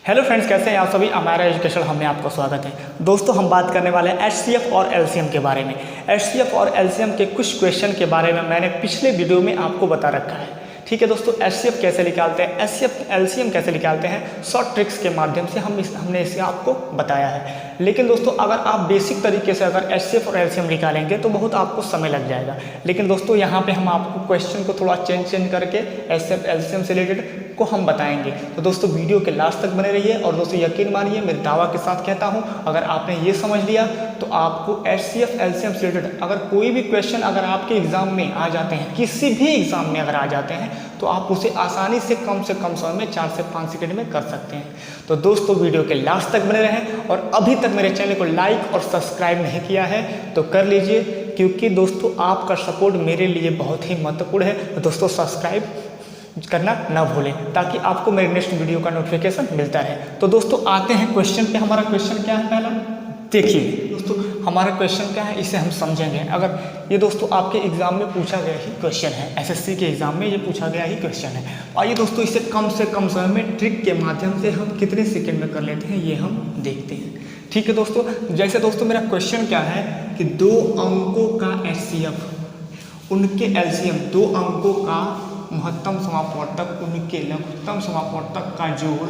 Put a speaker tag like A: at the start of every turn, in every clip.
A: Hello friends, कैसे हैं आप सभी। हमारा एजुकेशन हब में आपका स्वागत है। दोस्तों, हम बात करने वाले हैं एचसीएफ और एलसीएम के बारे में। एचसीएफ और एलसीएम के कुछ क्वेश्चन के बारे में मैंने पिछले वीडियो में आपको बता रखा है। ठीक है दोस्तों, एचसीएफ कैसे निकालते हैं, एचसीएफ एलसीएम कैसे निकालते हैं, शॉर्ट ट्रिक्स के माध्यम से हमने इसे आपको बताया है। लेकिन दोस्तों, अगर आप बेसिक तरीके से अगर एचसीएफ और एलसीएम निकालेंगे तो बहुत आपको समय लग जाएगा। लेकिन दोस्तों, यहाँ पे हम आपको क्वेश्चन को थोड़ा चेंज करके एचसीएफ एलसीएम से रिलेटेड को हम बताएंगे। तो दोस्तों, वीडियो के लास्ट तक बने रहिए। और दोस्तों, यकीन मानिए, मेरे दावा के साथ कहता हूँ, अगर आपने ये समझ लिया तो आपको एचसीएफ एलसीएम से रिलेटेड अगर कोई भी क्वेश्चन अगर आपके एग्जाम में आ जाते हैं, किसी भी एग्जाम में अगर आ जाते हैं, तो आप उसे आसानी से कम समय में 4 से 5 सेकंड में कर सकते हैं। तो दोस्तों, वीडियो के लास्ट तक बने रहें। और अभी तक मेरे चैनल को लाइक और सब्सक्राइब नहीं किया है तो कर लीजिए, क्योंकि दोस्तों आपका सपोर्ट मेरे लिए बहुत ही महत्वपूर्ण है। तो दोस्तों, सब्सक्राइब करना ना भूलें ताकि आपको मेरे नेक्स्ट वीडियो का नोटिफिकेशन मिलता रहे। तो दोस्तों, आते हैं क्वेश्चन पे। हमारा क्वेश्चन क्या है, पहला देखिए दोस्तों, हमारा क्वेश्चन क्या है इसे हम समझेंगे। अगर ये दोस्तों आपके एग्जाम में पूछा गया ही क्वेश्चन है, एसएससी के एग्जाम में ये पूछा गया ही क्वेश्चन है। आइए दोस्तों, इसे कम से कम समय में ट्रिक के माध्यम से हम कितने सेकंड में कर लेते हैं ये हम देखते हैं। ठीक है दोस्तों, जैसे दोस्तों मेरा क्वेश्चन क्या है कि 2 अंकों का एचसीएफ, उनके एलसीएम, 2 अंकों का महत्तम समापवर्तक, उनके लघुत्तम समापवर्तक का जोड़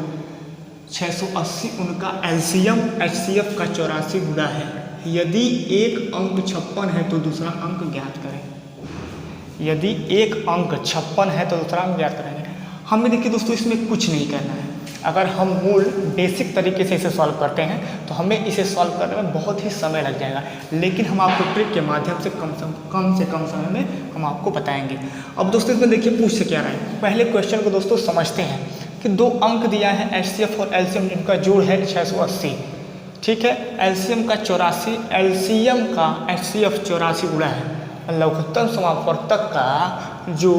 A: 680, उनका एलसीएम एचसीएफ का 84 गुना है। यदि एक अंक 56 है तो दूसरा अंक ज्ञात करें। यदि एक अंक 56 है तो दूसरा अंक ज्ञात करेंगे। हमें देखिए दोस्तों, इसमें कुछ नहीं करना है। अगर हम मूल बेसिक तरीके से इसे सॉल्व करते हैं तो हमें इसे सॉल्व करने में बहुत ही समय लग जाएगा। लेकिन हम आपको ट्रिक के माध्यम से कम से कम समय में हम आपको बताएंगे। अब दोस्तों, इसमें देखिए पूछ से क्या रहा है। पहले क्वेश्चन को दोस्तों समझते हैं कि 2 अंक दिया है एचसीएफ और एलसीएम, जिनका जोड़ है 680। ठीक है, एलसीएम का 84, एलसीएम का एचसीएफ 84 गुणा है। लघुत्तम समापवर्तक का जो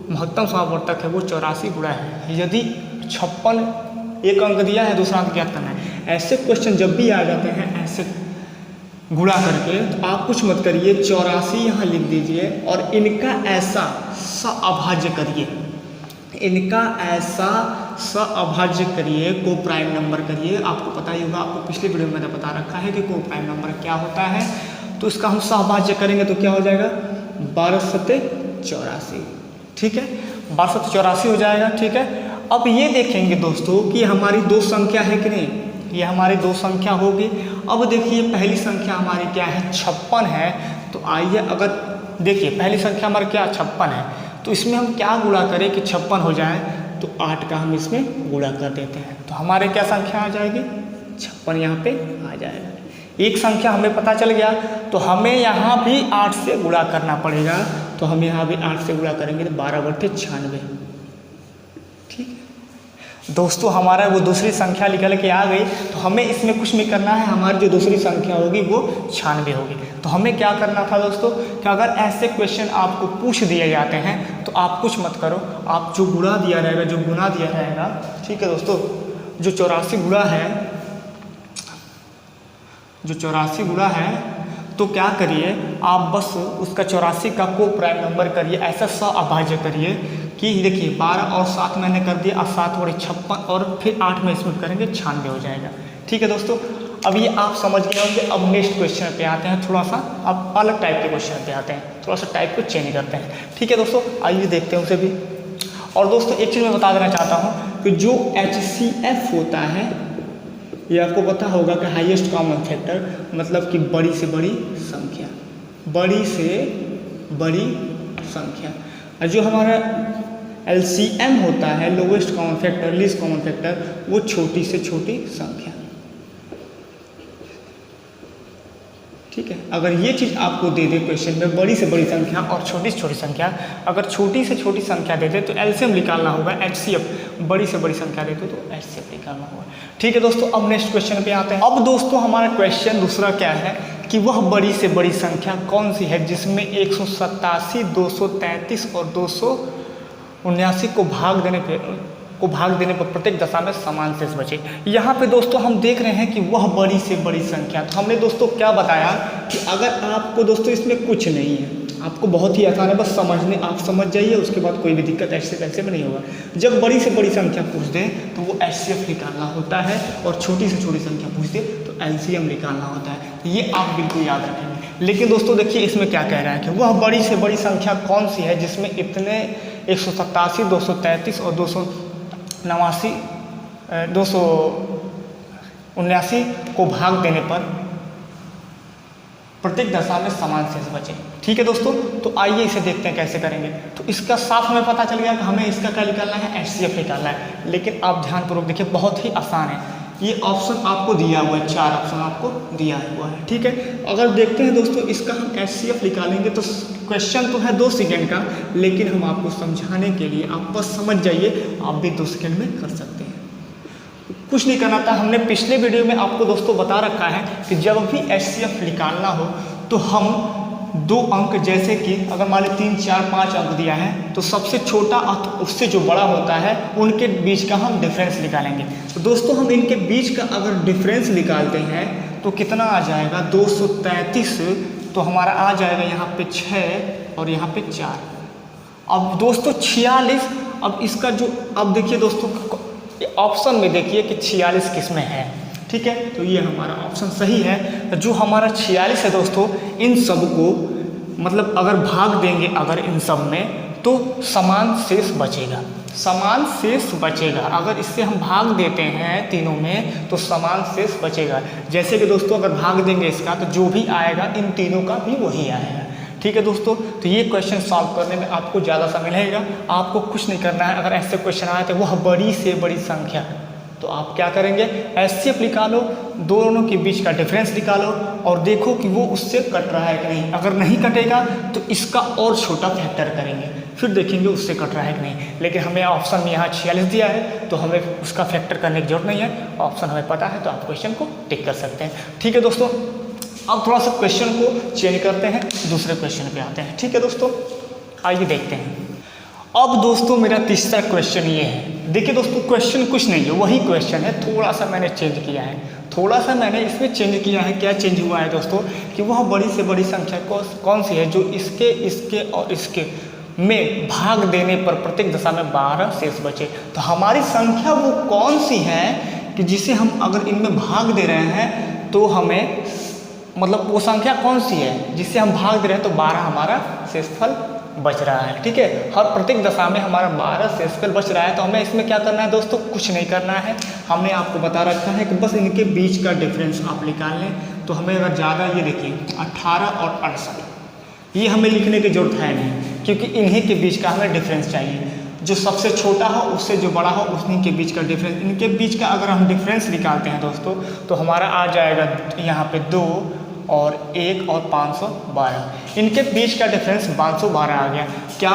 A: महत्तम समापवर्तक है वो 84 गुणा है। यदि 56 एक अंक दिया है, दूसरा अंक ज्ञात करना है। ऐसे क्वेश्चन जब भी आ जाते हैं ऐसे गुणा करके, तो आप कुछ मत करिए, 84 यहाँ लिख दीजिए और इनका ऐसा सअभाज्य करिए। इनका ऐसा सअभाज्य करिए, को प्राइम नंबर करिए। आपको पता ही होगा, आपको पिछले वीडियो में मैंने बता रखा है कि को प्राइम नंबर क्या होता है। तो इसका हम सहभाज्य करेंगे तो क्या हो जाएगा, 12 सत्ते 84। ठीक है, 12 सत्ते 84 हो जाएगा। ठीक है, अब ये देखेंगे दोस्तों कि हमारी 2 संख्या है कि नहीं, ये हमारी 2 संख्या होगी। अब देखिए, पहली संख्या हमारी क्या है, 56 है। तो आइए, अगर देखिए पहली संख्या हमारी क्या 56 है, तो इसमें हम क्या गुणा करें कि 56 हो जाए, तो 8 का हम इसमें गुणा कर देते हैं। तो हमारे क्या संख्या आ जाएगी, 56 यहाँ पे आ जाएगा। एक संख्या हमें पता चल गया, तो हमें यहाँ भी 8 से गुणा करना पड़ेगा। तो हम यहाँ भी 8 से गुणा करेंगे तो 12/96। ठीक है दोस्तों, हमारा वो दूसरी संख्या निकल के आ गई। तो हमें इसमें कुछ नहीं करना है, हमारी जो दूसरी संख्या होगी वो 96 होगी। तो हमें क्या करना था दोस्तों कि अगर ऐसे क्वेश्चन आपको पूछ दिए जाते हैं तो आप कुछ मत करो, आप जो गुणा दिया रहेगा, जो गुणा दिया रहेगा, ठीक है दोस्तों, जो 84 गुणा है, जो 84 गुणा है, तो क्या करिए, आप बस उसका 84 का को प्राइम नंबर करिए, ऐसा सअभाज्य करिए कि देखिए 12 और 7 मैंने कर दिया, अब 7 और 56 और फिर 8 में इसमें करेंगे 96 हो जाएगा। ठीक है दोस्तों, अब ये आप समझ गए होंगे। अब नेक्स्ट क्वेश्चन पे आते हैं, थोड़ा सा अब अलग टाइप के क्वेश्चन पे आते हैं, थोड़ा सा टाइप को चेंज करते हैं। ठीक है दोस्तों, आइए देखते हैं उसे भी। और दोस्तों, एक चीज़ मैं बता देना चाहता हूँ कि जो एचसीएफ होता है, ये आपको पता होगा कि हाईएस्ट कॉमन फैक्टर, मतलब कि बड़ी से बड़ी संख्या, बड़ी से बड़ी संख्या। और जो हमारा एलसीएम होता है, lowest common factor, least common factor, वो छोटी से छोटी संख्या। ठीक है, अगर ये चीज़ आपको दे दे क्वेश्चन में, बड़ी से बड़ी संख्या और छोटी से छोटी संख्या, अगर छोटी से छोटी संख्या दे दे तो एलसीएम निकालना होगा, एचसीएफ बड़ी से बड़ी संख्या देते तो एचसीएफ निकालना होगा। ठीक है दोस्तों, अब नेक्स्ट क्वेश्चन पे आते हैं। अब दोस्तों, हमारा क्वेश्चन दूसरा क्या है कि वह बड़ी से बड़ी संख्या कौन सी है जिसमें 187, 233 और 279 को भाग देने पर प्रत्येक दशा में समान शेष बचे। यहाँ पे दोस्तों हम देख रहे हैं कि वह बड़ी से बड़ी संख्या। तो हमने दोस्तों क्या बताया कि अगर आपको दोस्तों इसमें कुछ नहीं है, आपको बहुत ही आसान है, बस आप समझ जाइए, उसके बाद कोई भी दिक्कत ऐसे में नहीं होगा। जब बड़ी से बड़ी संख्या पूछ दे तो वो HCF निकालना होता है, और छोटी से छोटी संख्या पूछ दे तो LCM निकालना होता है। तो ये आप बिल्कुल याद रखेंगे। लेकिन दोस्तों देखिए इसमें क्या कह रहा है कि वह बड़ी से बड़ी संख्या कौन सी है जिसमें इतने 187, 233 और 279 को भाग देने पर प्रत्येक दशा में समान शेष बचे। ठीक है दोस्तों, तो आइए इसे देखते हैं कैसे करेंगे। तो इसका साफ हमें पता चल गया कि हमें इसका क्या निकालना है, HCF निकालना है। लेकिन आप ध्यानपूर्वक देखिए, बहुत ही आसान है। ये ऑप्शन आपको दिया हुआ है, 4 ऑप्शन आपको दिया हुआ है। ठीक है, अगर देखते हैं दोस्तों इसका हम HCF निकालेंगे तो क्वेश्चन तो है 2 सेकेंड का, लेकिन हम आपको समझाने के लिए आप बस समझ जाइए, आप भी 2 सेकेंड में कर सकते हैं। कुछ नहीं करना था, हमने पिछले वीडियो में आपको दोस्तों बता रखा है कि जब भी HCF निकालना हो तो हम 2 अंक, जैसे कि अगर मान लीजिए 3, 4, 5 अंक दिया है तो सबसे छोटा और उससे जो बड़ा होता है उनके बीच का हम डिफरेंस निकालेंगे। तो दोस्तों हम इनके बीच का अगर डिफरेंस निकालते हैं तो कितना आ जाएगा, 233, तो हमारा आ जाएगा यहाँ पे 6 और यहाँ पे 4। अब दोस्तों 46, अब इसका जो, अब देखिए दोस्तों ऑप्शन में देखिए कि 46 किस में है। ठीक है, तो ये हमारा ऑप्शन सही है। जो हमारा 46 है दोस्तों, इन सब को मतलब अगर भाग देंगे अगर इन सब में तो समान शेष बचेगा, समान शेष बचेगा। अगर इससे हम भाग देते हैं तीनों में तो समान शेष बचेगा। जैसे कि दोस्तों अगर भाग देंगे इसका तो जो भी आएगा इन तीनों का भी वही आएगा। ठीक है दोस्तों, तो ये क्वेश्चन सॉल्व करने में आपको ज़्यादा समय लगेगा, आपको कुछ नहीं करना है। अगर ऐसे क्वेश्चन आए तो वह बड़ी से बड़ी संख्या, तो आप क्या करेंगे, HCF निकालो, दोनों के बीच का डिफरेंस निकालो और देखो कि वो उससे कट रहा है कि नहीं। अगर नहीं कटेगा तो इसका और छोटा फैक्टर करेंगे, फिर देखेंगे उससे कट रहा है कि नहीं। लेकिन हमें ऑप्शन में यहाँ 46 दिया है तो हमें उसका फैक्टर करने की जरूरत नहीं है, ऑप्शन हमें पता है तो आप क्वेश्चन को टिक कर सकते हैं। ठीक है दोस्तों, अब थोड़ा सा क्वेश्चन को चेंज करते हैं, दूसरे क्वेश्चन पे आते हैं। ठीक है दोस्तों, आइए देखते हैं। अब दोस्तों मेरा तीसरा क्वेश्चन ये है, देखिए दोस्तों क्वेश्चन कुछ नहीं है, वही क्वेश्चन है, थोड़ा सा मैंने चेंज किया है, थोड़ा सा मैंने इसमें चेंज किया है। क्या चेंज हुआ है दोस्तों कि वह बड़ी से बड़ी संख्या कौन सी है जो इसके और इसके में भाग देने पर प्रत्येक दशा में 12 शेष बचे। तो हमारी संख्या वो कौन सी है कि जिसे हम अगर इनमें भाग दे रहे हैं तो हमें, मतलब वो संख्या कौन सी है जिससे हम भाग दे रहे हैं तो 12 हमारा शेषफल बच रहा है। ठीक है, हर प्रत्येक दशा में हमारा 12 शेषफल बच रहा है। तो हमें इसमें क्या करना है दोस्तों, कुछ नहीं करना है। हमने आपको बता रखा है कि बस इनके बीच का डिफरेंस आप निकाल लें। तो हमें अगर ज़्यादा, ये देखिए 18 और 68, ये हमें लिखने की जरूरत है नहीं, क्योंकि इन्हीं के बीच का हमें डिफरेंस चाहिए। जो सबसे छोटा हो उससे जो बड़ा हो उन्हीं के बीच का डिफरेंस, इनके बीच का अगर हम डिफरेंस निकालते हैं दोस्तों तो हमारा आ जाएगा यहाँ पे 2 और 1 और 512। इनके बीच का डिफरेंस 512 आ गया। क्या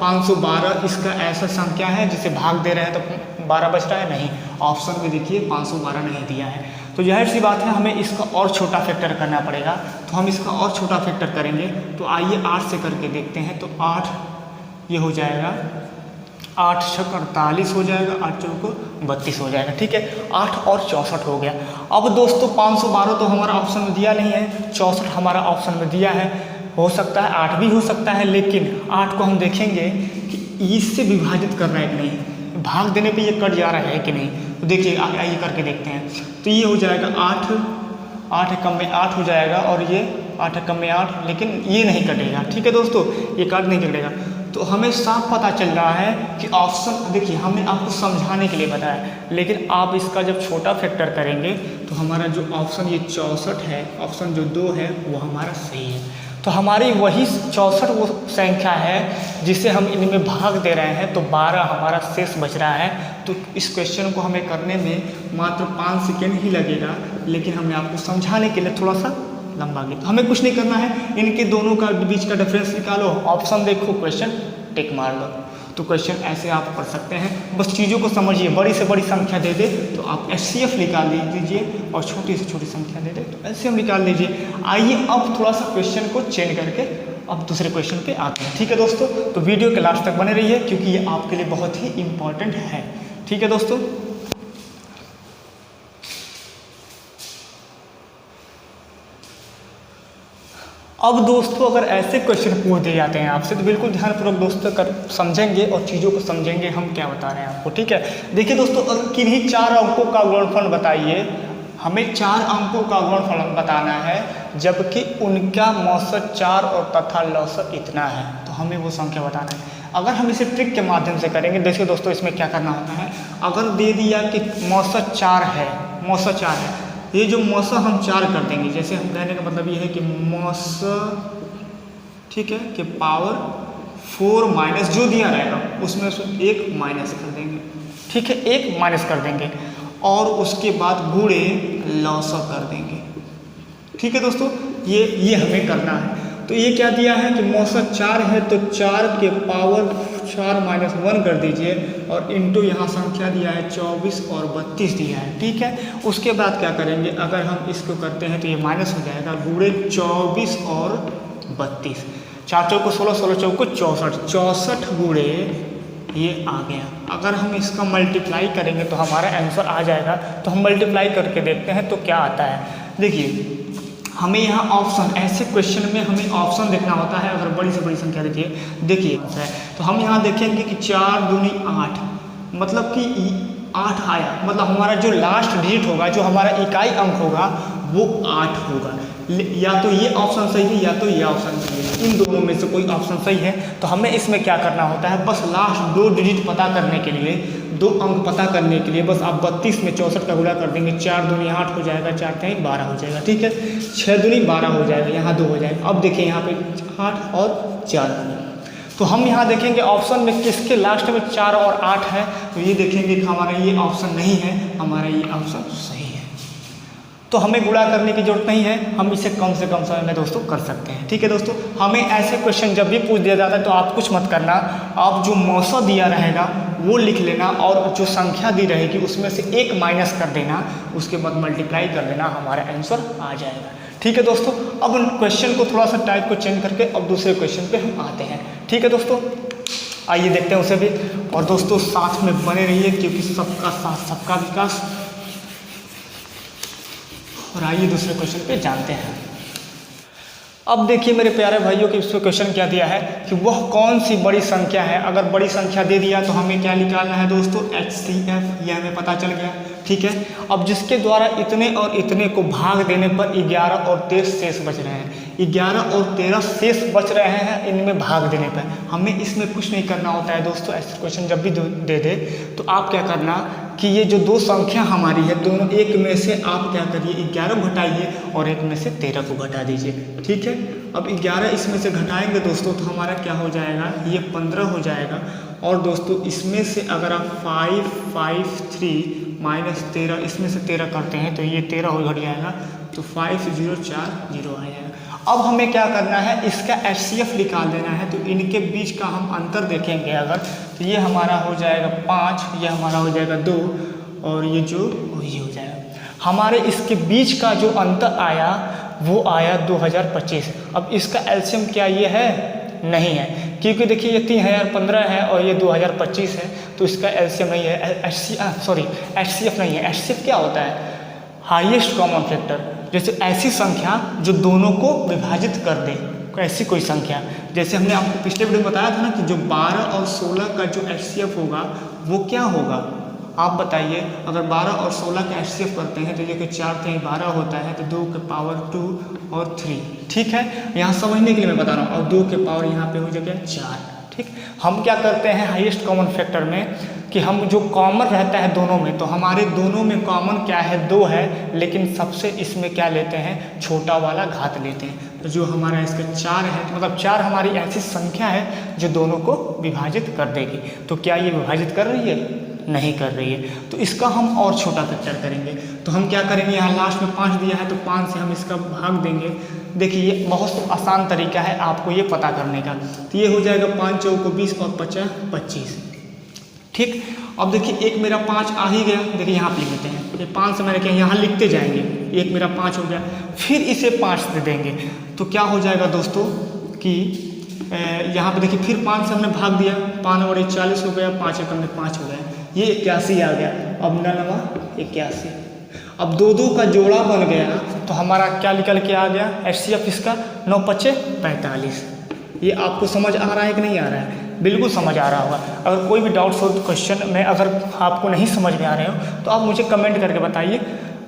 A: 512 इसका ऐसा संख्या है जिसे भाग दे रहे हैं तो 12 बच रहा है? नहीं, ऑप्शन में देखिए 512 नहीं दिया है। तो जाहिर सी बात है हमें इसका और छोटा फैक्टर करना पड़ेगा। तो हम इसका और छोटा फैक्टर करेंगे। तो आइए 8 से करके देखते हैं। तो 8 ये हो जाएगा, 8 छक 48 हो जाएगा, 8 चौको 32 हो जाएगा। ठीक है, 8 और 64 हो गया। अब दोस्तों 512 तो हमारा ऑप्शन में दिया नहीं है, 64 हमारा ऑप्शन में दिया है। हो सकता है 8 भी हो सकता है, लेकिन 8 को हम देखेंगे कि इससे विभाजित करना है कि नहीं, भाग देने पे ये कट जा रहा है कि नहीं। तो देखिए आइए करके देखते हैं। तो ये हो जाएगा 8 कम में 8 हो जाएगा, और ये 8 कम में 8, लेकिन ये नहीं कटेगा। ठीक है दोस्तों, ये काट नहीं कटेगा। तो हमें साफ पता चल रहा है कि ऑप्शन, देखिए हमने आपको समझाने के लिए बताया, लेकिन आप इसका जब छोटा फैक्टर करेंगे तो हमारा जो ऑप्शन ये 64 है, ऑप्शन जो 2 है वो हमारा सही है। तो हमारी वही 64 वो संख्या है जिसे हम इनमें भाग दे रहे हैं, तो 12 हमारा शेष बच रहा है। तो इस क्वेश्चन को हमें करने में मात्र 5 सेकेंड ही लगेगा, लेकिन हमने आपको समझाने के लिए थोड़ा सा लंबा गया। तो हमें कुछ नहीं करना है, इनके दोनों का बीच का डिफरेंस निकालो, ऑप्शन देखो, क्वेश्चन टिक मार लो। तो क्वेश्चन ऐसे आप कर सकते हैं। बस चीज़ों को समझिए, बड़ी से बड़ी संख्या दे दे तो आप HCF निकाल लीजिए, और छोटी से छोटी संख्या दे दे तो LCM निकाल लीजिए। आइए अब थोड़ा सा क्वेश्चन को चेंज करके अब दूसरे क्वेश्चन पे आते हैं। ठीक है दोस्तों, तो वीडियो के लास्ट तक बने रहिए क्योंकि ये आपके लिए बहुत ही इंपॉर्टेंट है। ठीक है दोस्तों, अब दोस्तों अगर ऐसे क्वेश्चन पूछ दिए जाते हैं आपसे तो बिल्कुल ध्यानपूर्वक दोस्तों कर समझेंगे और चीज़ों को समझेंगे हम क्या बता रहे हैं आपको, ठीक है। देखिए दोस्तों, अगर किन्हीं 4 अंकों का गुणनफल बताइए, हमें 4 अंकों का गुणनफल बताना है जबकि उनका मौसत 4 और तथा लौसत इतना है, तो हमें वो संख्या बताना है। अगर हम इसे ट्रिक के माध्यम से करेंगे, देखिए दोस्तों इसमें क्या करना होता है। अगर दे दिया कि मौसत 4 है, मौसत 4 है, ये जो मौसत हम 4 कर देंगे, जैसे हम कहने का मतलब ये है कि मौसत, ठीक है, कि पावर 4 माइनस जो दिया रहेगा उसमें से 1 माइनस कर देंगे, ठीक है, 1 माइनस कर देंगे और उसके बाद गुणे लौसत कर देंगे, ठीक है दोस्तों। ये हमें करना है। तो ये क्या दिया है कि मौसत 4 है तो 4 के पावर 4 माइनस 1 कर दीजिए और इंटू यहाँ संख्या दिया है 24 और 32 दिया है, ठीक है। उसके बाद क्या करेंगे, अगर हम इसको करते हैं तो ये माइनस हो जाएगा, गुणे 24 और 32, 4 चौको 16, 16 चौको 64, 64 गुणे ये आ गया। अगर हम इसका मल्टीप्लाई करेंगे तो हमारा आंसर आ जाएगा। तो हम मल्टीप्लाई करके देखते हैं तो क्या आता है। देखिए हमें यहाँ ऑप्शन, ऐसे क्वेश्चन में हमें ऑप्शन देखना होता है। अगर बड़ी से बड़ी संख्या देखिए तो हम यहाँ देखेंगे कि 4 दूनी 8, मतलब कि 8 आया, मतलब हमारा जो लास्ट डिजिट होगा, जो हमारा इकाई अंक होगा वो 8 होगा। या तो ये ऑप्शन सही है या तो ये ऑप्शन सही है, इन दोनों में से कोई ऑप्शन सही है। तो हमें इसमें क्या करना होता है, बस लास्ट 2 डिजिट पता करने के लिए, 2 अंक पता करने के लिए बस आप 32 में 64 का गुणा कर देंगे, 4 दूनी 8 हो जाएगा, 4 3 12 हो जाएगा, ठीक है, 6 दूनी 12 हो जाएगा, यहाँ 2 हो जाएगा। अब देखिए यहाँ पे 8 और 4, तो हम यहाँ देखेंगे ऑप्शन में किसके लास्ट में 4 और 8 है, तो ये देखेंगे कि हमारा ये ऑप्शन नहीं है, हमारा ये ऑप्शन सही है। तो हमें गुणा करने की जरूरत नहीं है, हम इसे कम से कम समय में दोस्तों कर सकते हैं, ठीक है दोस्तों। हमें ऐसे क्वेश्चन जब भी पूछ दिया जाता है तो आप कुछ मत करना, आप जो मौसा दिया रहेगा वो लिख लेना और जो संख्या दी रहेगी उसमें से 1 माइनस कर देना, उसके बाद मल्टीप्लाई कर देना, हमारा आंसर आ जाएगा, ठीक है दोस्तों। अब क्वेश्चन को थोड़ा सा टाइप को चेंज करके अब दूसरे क्वेश्चन पे हम आते हैं, ठीक है दोस्तों। आइए देखते हैं उसे भी, और दोस्तों साथ में बने रहिए क्योंकि सबका साथ सबका विकास। और आइए दूसरे क्वेश्चन पे जानते हैं। अब देखिए मेरे प्यारे भाइयों कि इसमें क्वेश्चन क्या दिया है कि वह कौन सी बड़ी संख्या है। अगर बड़ी संख्या दे दिया तो हमें क्या निकालना है दोस्तों, HCF, ये हमें पता चल गया, ठीक है। अब जिसके द्वारा इतने और इतने को भाग देने पर 11 और 13 शेष बच रहे हैं, 11 और 13 शेष बच रहे हैं इनमें भाग देने पर। हमें इसमें कुछ नहीं करना होता है दोस्तों। ऐसे क्वेश्चन जब भी दे दे तो आप क्या करना कि ये जो 2 संख्या हमारी है दोनों, एक में से आप क्या करिए 11 घटाइए और एक में से 13 को घटा दीजिए, ठीक है। अब 11 इसमें से घटाएंगे दोस्तों तो हमारा क्या हो जाएगा, ये 15 हो जाएगा। और दोस्तों इसमें से अगर आप 5 5 3 माइनस 13, इसमें से 13 करते हैं तो ये 13 हो घट जाएगा, तो 5 0 4 0 आ जाएगा। अब हमें क्या करना है, इसका HCF निकाल देना है। तो इनके बीच का हम अंतर देखेंगे अगर, तो ये हमारा हो जाएगा 5, ये हमारा हो जाएगा 2 और ये जो ये हो जाएगा। हमारे इसके बीच का जो अंतर आया वो आया 2025। अब इसका LCM क्या ये है, नहीं है, क्योंकि देखिए ये 3015 है और ये 2025 है, तो इसका LCM नहीं है, HCF नहीं है। HCF क्या होता है, हाईएस्ट कॉमन फैक्टर। जैसे ऐसी संख्या जो दोनों को विभाजित कर दे, ऐसी कोई संख्या, जैसे हमने आपको पिछले वीडियो में बताया था ना कि जो 12 और 16 का जो HCF होगा वो क्या होगा, आप बताइए। अगर 12 और 16 का HCF करते हैं तो देखिए 4 3 12 होता है, तो 2 के पावर 2 और 3, ठीक है। यहाँ समझने के लिए मैं बता रहा हूँ, और 2 के पावर यहाँ पे हो जाएगा 4, ठीक। हम क्या करते हैं हाईएस्ट कॉमन फैक्टर में कि हम जो कॉमन रहता है दोनों में, तो हमारे दोनों में कॉमन क्या है, 2 है, लेकिन सबसे इसमें क्या लेते हैं, छोटा वाला घात लेते हैं। तो जो हमारा इसका 4 है, मतलब 4 हमारी ऐसी संख्या है जो दोनों को विभाजित कर देगी। तो क्या ये विभाजित कर रही है, नहीं कर रही है। तो इसका हम और छोटा फैक्टर करेंगे। तो हम क्या करेंगे, यहाँ लास्ट में 5 दिया है तो 5 से हम इसका भाग देंगे। देखिए ये बहुत आसान तरीका है आपको ये पता करने का। तो ये हो जाएगा 5 चौको 20 और 50 25, ठीक। अब देखिए एक मेरा 5 आ ही गया, देखिए यहाँ पे लिख देते हैं, ये 5 से मैंने क्या यहाँ लिखते जाएंगे, एक मेरा 5 हो गया, फिर इसे 5 दे देंगे तो क्या हो जाएगा दोस्तों कि यहाँ पे देखिए फिर 5 से हमने भाग दिया, 5 और 40 हो गया, 5 एकम में 5 हो गया, ये 81 आ गया। अब 9 81, अब 2 2 का जोड़ा बन गया तो हमारा क्या निकल के आ गया HCF इसका 9 पच्चे 45। ये आपको समझ आ रहा है कि नहीं आ रहा है? बिल्कुल समझ आ रहा होगा। अगर कोई भी डाउट्स हो तो क्वेश्चन में अगर आपको नहीं समझ में आ रहे हो तो आप मुझे कमेंट करके बताइए,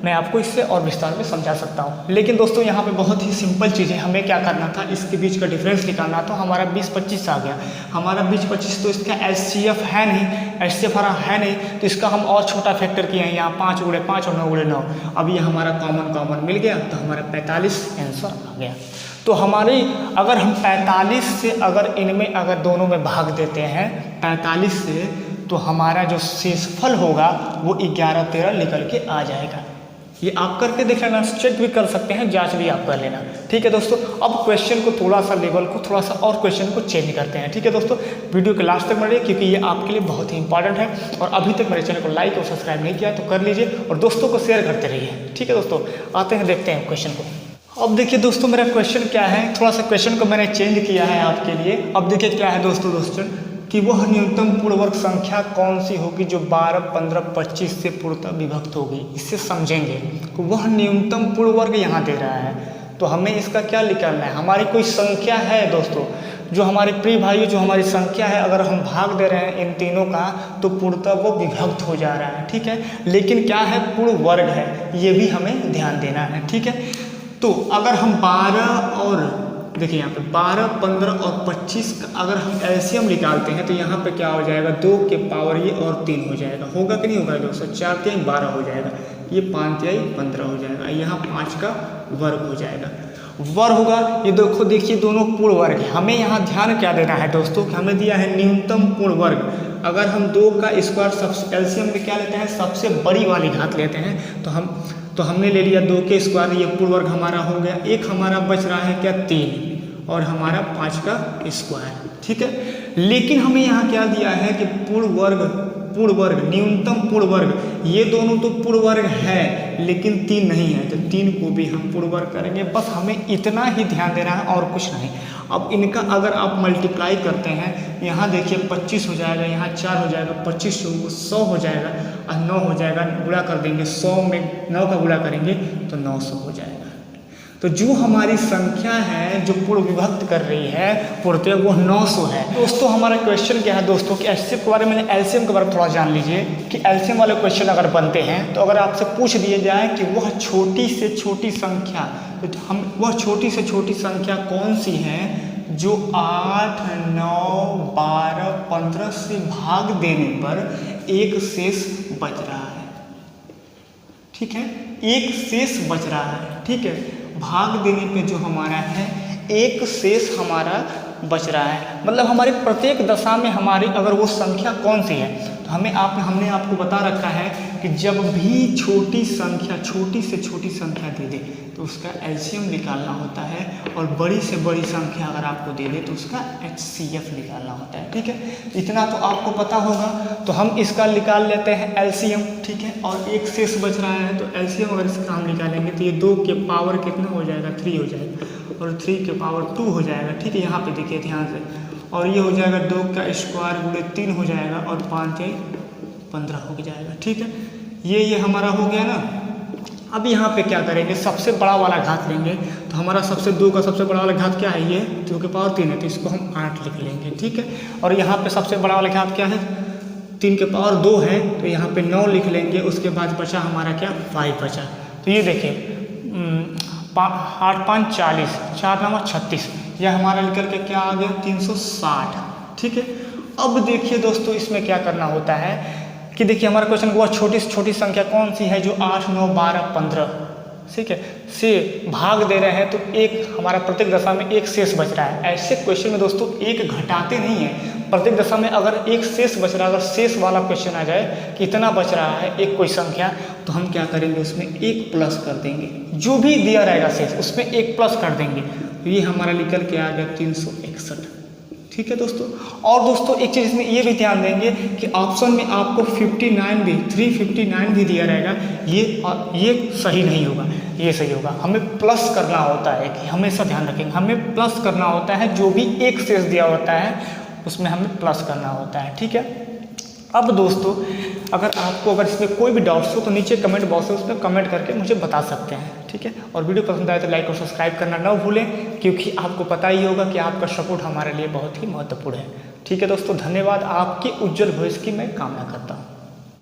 A: मैं आपको इससे और विस्तार में समझा सकता हूँ। लेकिन दोस्तों यहाँ पे बहुत ही सिंपल चीज़ है, हमें क्या करना था, इसके बीच का डिफरेंस निकालना। तो हमारा 20-25 आ गया, हमारा 20-25 तो इसका HCF है नहीं, HCF हमारा है नहीं, तो इसका हम और छोटा फैक्टर किए हैं, यहाँ 5 गुणे 5 और 9 गुणे 9। अब ये हमारा कॉमन मिल गया, तो हमारा 45 आंसर आ गया। तो हमारी अगर हम 45 से अगर इनमें अगर दोनों में भाग देते हैं 45 से, तो हमारा जो शेषफल होगा वो 11-13 निकल के आ जाएगा। ये आप करके देख लेना, चेक भी कर सकते हैं, जांच भी आप कर लेना। ठीक है दोस्तों, अब क्वेश्चन को थोड़ा सा लेवल को थोड़ा सा और क्वेश्चन को चेंज करते हैं। ठीक है दोस्तों, वीडियो के लास्ट तक बढ़िए क्योंकि ये आपके लिए बहुत ही इंपॉर्टेंट है। और अभी तक मेरे चैनल को लाइक और सब्सक्राइब नहीं किया तो कर लीजिए और दोस्तों को शेयर करते रहिए। ठीक है दोस्तों, आते हैं देखते हैं क्वेश्चन को। अब देखिए दोस्तों, मेरा क्वेश्चन क्या है, थोड़ा सा क्वेश्चन को मैंने चेंज किया है आपके लिए। अब देखिए क्या है दोस्तों कि वह न्यूनतम पूर्ण वर्ग संख्या कौन सी होगी जो 12, 15, 25 से पूर्णतः विभक्त होगी। इससे समझेंगे कि वह न्यूनतम पूर्ण वर्ग यहाँ दे रहा है, तो हमें इसका क्या निकालना है। हमारी कोई संख्या है दोस्तों, जो हमारे प्रिय भाइयों, जो हमारी संख्या है, अगर हम भाग दे रहे हैं इन तीनों का तो पूर्णतः वो विभक्त हो जा रहा है। ठीक है, लेकिन क्या है, पूर्ण वर्ग है, ये भी हमें ध्यान देना है। ठीक है, तो अगर हम 12 और देखिए यहाँ पे 12, 15 और 25 का अगर हम एलसीएम निकालते हैं तो यहाँ पे क्या हो जाएगा, 2 के पावर ये और 3 हो जाएगा। होगा कि नहीं होगा दोस्तों, 4 3 12 हो जाएगा, ये 5 3 15 हो जाएगा, यहाँ 5 का वर्ग हो जाएगा, वर्ग होगा। ये देखिए दोनों पूर्ण वर्ग है। हमें यहाँ ध्यान क्या देना है दोस्तों कि हमें दिया है न्यूनतम पूर्ण वर्ग। अगर हम 2 का स्क्वायर सबसे एलसीएम में क्या लेते हैं, सबसे बड़ी वाली घात लेते हैं, तो हमने ले लिया 2 के स्क्वायर, ये पूर्ण वर्ग हमारा हो गया। एक हमारा बच रहा है क्या, 3 और हमारा 5 का स्क्वायर। ठीक है, लेकिन हमें यहाँ क्या दिया है कि पूर्ण वर्ग न्यूनतम पूर्ण वर्ग, ये दोनों तो पूर्ण वर्ग है लेकिन 3 नहीं है, तो 3 को भी हम पूर्ण वर्ग करेंगे। बस हमें इतना ही ध्यान देना है और कुछ नहीं। अब इनका अगर आप मल्टीप्लाई करते हैं, यहाँ देखिए 25 हो जाएगा, यहाँ 4 हो जाएगा, 25 100 हो जाएगा और 9 हो जाएगा, गुणा कर देंगे 100 में 9 का गुणा करेंगे तो 900 हो जाएगा। तो जो हमारी संख्या है जो पूर्ण विभक्त कर रही है पूर्णतः वो 900 है। दोस्तों हमारा क्वेश्चन क्या है दोस्तों कि HCF के बारे में, एलसीएम के बारे में थोड़ा जान लीजिए कि एलसीएम वाले क्वेश्चन अगर बनते हैं तो अगर आपसे पूछ दिए जाए कि वह छोटी से छोटी संख्या, तो वह छोटी से छोटी संख्या कौन सी है जो 8, 9, 12, 15 से भाग देने पर एक शेष बच रहा है। ठीक है, एक शेष बच रहा है। ठीक है, भाग देने पे जो हमारा है एक शेष हमारा बच रहा है, मतलब हमारी प्रत्येक दशा में हमारी अगर वो संख्या कौन सी है, तो हमने आपको बता रखा है कि जब भी छोटी से छोटी संख्या दे दे तो उसका एलसीएम निकालना होता है, और बड़ी से बड़ी संख्या अगर आपको दे दे तो उसका HCF निकालना होता है। ठीक है, इतना तो आपको पता होगा। तो हम इसका निकाल लेते हैं एलसीएम। ठीक है, और एक शेष बच रहा है तो एलसीएम अगर इसका हम निकालेंगे तो ये 2 के पावर कितना हो जाएगा, 3 हो जाएगा, और 3 के पावर 2 हो जाएगा। ठीक है, यहाँ पे देखिए ध्यान से, और ये हो जाएगा 2 का स्क्वायर गुणे 3 हो जाएगा, और 5 3 15 हो जाएगा। ठीक है, ये हमारा हो गया ना। अब यहाँ पे क्या करेंगे, सबसे बड़ा वाला घात लेंगे, तो हमारा 2 का सबसे बड़ा वाला घात क्या है, ये 2 के पावर 3 है, तो इसको हम 8 लिख लेंगे। ठीक है, और यहाँ पे सबसे बड़ा वाला घात क्या है, 3 के पावर 2 है, तो यहाँ पे 9 लिख लेंगे। उसके बाद बचा हमारा क्या, 5 बचा। तो ये देखिए 8 5 40, 4 9 36, यह हमारा निकल के क्या आ गया, 360। ठीक है, अब देखिए दोस्तों इसमें क्या करना होता है कि देखिए हमारा क्वेश्चन वो छोटी से छोटी संख्या कौन सी है जो 8, 9, 12, 15 ठीक है से भाग दे रहे हैं, तो एक हमारा प्रत्येक दशा में एक शेष बच रहा है। ऐसे क्वेश्चन में दोस्तों एक घटाते नहीं है, प्रत्येक दशा में अगर एक शेष बच रहा है, अगर शेष वाला क्वेश्चन आ जाए कि इतना बच रहा है एक कोई संख्या, तो हम क्या करेंगे उसमें एक प्लस कर देंगे, जो भी दिया रहेगा शेष उसमें एक प्लस कर देंगे। तो ये हमारा निकल के आ गया 361। ठीक है दोस्तों, और दोस्तों एक चीज़ इसमें ये भी ध्यान देंगे कि ऑप्शन में आपको 59 भी 359 भी दिया रहेगा, ये सही नहीं होगा, ये सही होगा। हमें प्लस करना होता है, कि हमेशा ध्यान रखेंगे हमें प्लस करना होता है, जो भी एक शेष दिया होता है उसमें हमें प्लस करना होता है। ठीक है, अब दोस्तों अगर इसमें कोई भी डाउट्स हो तो नीचे कमेंट बॉक्स है, उस पर कमेंट करके मुझे बता सकते हैं। ठीक है। और वीडियो पसंद आए तो लाइक और सब्सक्राइब करना ना भूलें, क्योंकि आपको पता ही होगा कि आपका सपोर्ट हमारे लिए बहुत ही महत्वपूर्ण है। ठीक है दोस्तों, धन्यवाद। आपके उज्जवल भविष्य की मैं कामना करता हूँ।